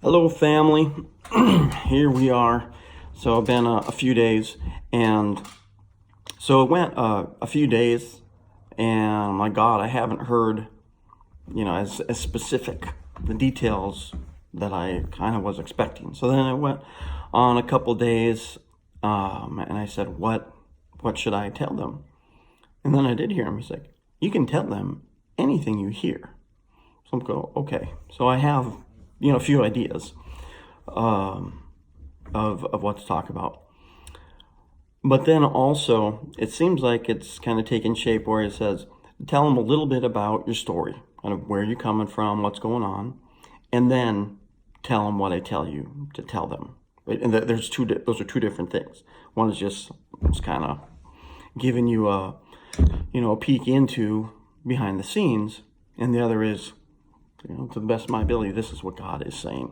Hello, family. Here we are. So it's been a few days, and so it went a few days, and my God, I haven't heard, as specific the details that I kind of was expecting. So then it went on a couple days, and I said, "What should I tell them?" And then I did hear him. He's like, "You can tell them anything you hear." So I'm go, okay. So I have, a few ideas of what to talk about. But then also, it seems like it's kind of taken shape where it says, tell them a little bit about your story, kind of where you're coming from, what's going on, and then tell them what I tell you to tell them. Right? And those are two different things. One is just kind of giving you a peek into behind the scenes, and the other is, to the best of my ability, this is what God is saying.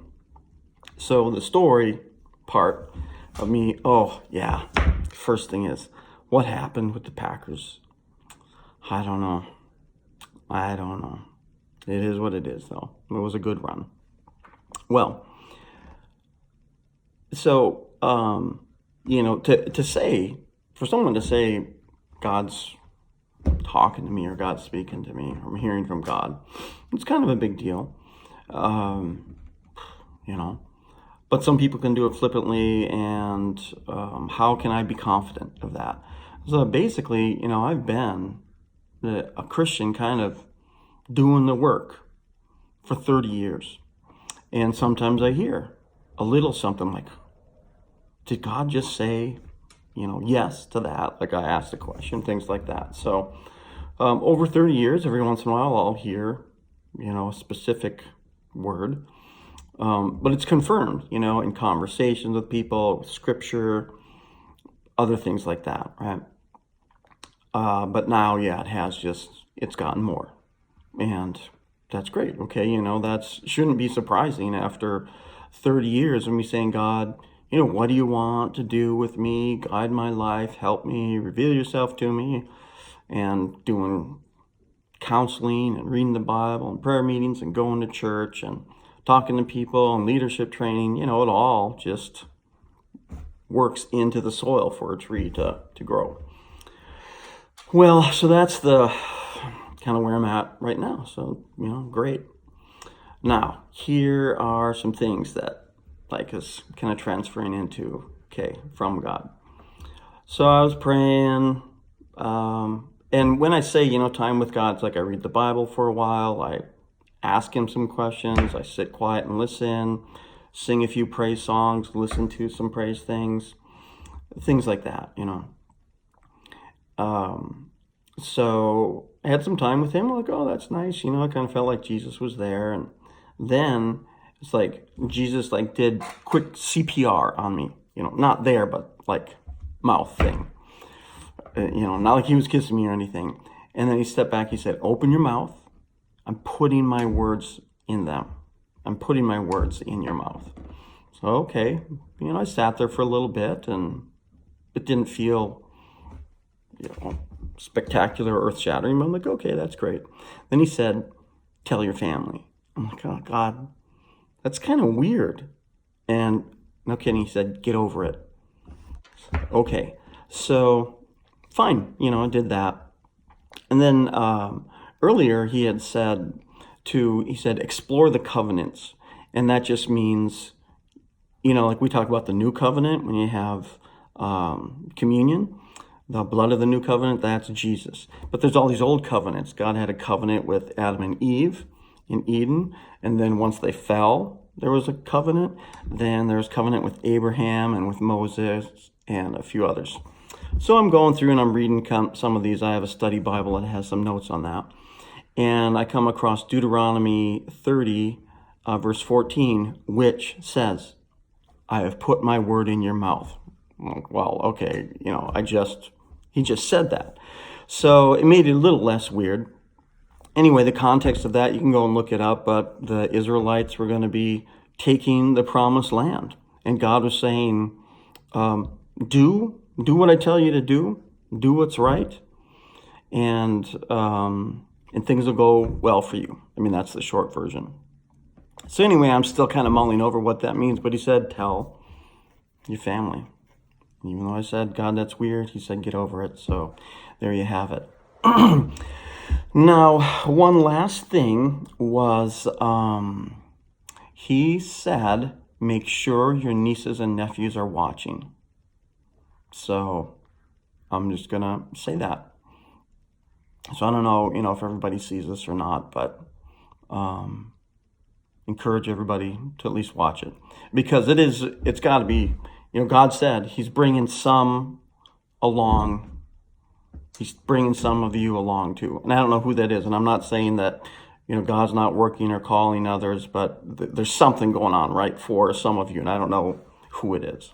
So the story part of me, first thing is, what happened with the Packers? I don't know. It is what it is, though. It was a good run. Well, so, to say, for someone to say God's talking to me or God's speaking to me, or I'm hearing from God, it's kind of a big deal. But some people can do it flippantly, and how can I be confident of that? So basically, I've been a Christian kind of doing the work for 30 years. And sometimes I hear a little something like, did God just say, yes to that? Like I asked the question, things like that. So over 30 years, every once in a while, I'll hear, a specific word. But it's confirmed, in conversations with people, with scripture, other things like that, right? But now, it's gotten more. And that's great, okay? That shouldn't be surprising after 30 years of me saying, God, what do you want to do with me? Guide my life, help me, reveal yourself to me, and doing counseling and reading the Bible and prayer meetings and going to church and talking to people and leadership training, it all just works into the soil for a tree to grow. Well, so that's the kind of where I'm at right now. So, great. Now, here are some things that is kind of transferring into, from God. So I was praying, and when I say, time with God, it's like I read the Bible for a while, I ask him some questions, I sit quiet and listen, sing a few praise songs, listen to some praise things like that, So I had some time with him, like, oh, that's nice, I kind of felt like Jesus was there. And then it's like Jesus did quick CPR on me, not there, but mouth thing, not like he was kissing me or anything. And then he stepped back, he said, open your mouth. I'm putting my words in them. I'm putting my words in your mouth. So, okay, I sat there for a little bit, and it didn't feel, spectacular or earth-shattering, but I'm like, okay, that's great. Then he said, tell your family. I'm like, oh, God, that's kind of weird. And no kidding, he said, get over it. Okay, so fine, I did that. And then earlier he had said explore the covenants. And that just means, like we talk about the new covenant when you have communion, the blood of the new covenant, that's Jesus. But there's all these old covenants. God had a covenant with Adam and Eve in Eden. And then once they fell, there was a covenant. Then there's covenant with Abraham and with Moses and a few others. So I'm going through and I'm reading some of these. I have a study Bible that has some notes on that. And I come across Deuteronomy 30, verse 14, which says, I have put my word in your mouth. Well, okay, he just said that. So it made it a little less weird. Anyway, the context of that, you can go and look it up, but the Israelites were going to be taking the promised land. And God was saying, do what I tell you to do what's right, and things will go well for you. I mean, that's the short version. So anyway, I'm still kind of mulling over what that means, but he said, tell your family. Even though I said, God, that's weird, he said, get over it. So there you have it. Now, one last thing was, he said, make sure your nieces and nephews are watching. So I'm just going to say that. So I don't know, if everybody sees this or not, but encourage everybody to at least watch it, because it's got to be, God said he's bringing some along. He's bringing some of you along too. And I don't know who that is. And I'm not saying that, God's not working or calling others, but there's something going on, right, for some of you. And I don't know who it is.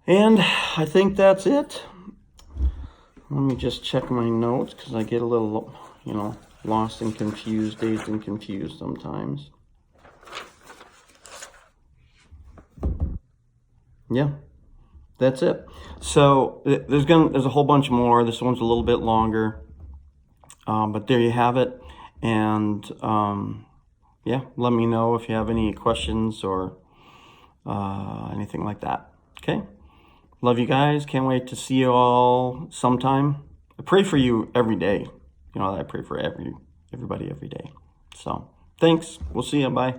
And I think that's it. Let me just check my notes, because I get a little, lost and confused, dazed and confused sometimes. Yeah, that's it. So there's a whole bunch more. This one's a little bit longer, but there you have it. And yeah, let me know if you have any questions or anything like that. Okay, love you guys. Can't wait to see you all sometime. I pray for you every day. I pray for everybody every day. So thanks. We'll see you. Bye.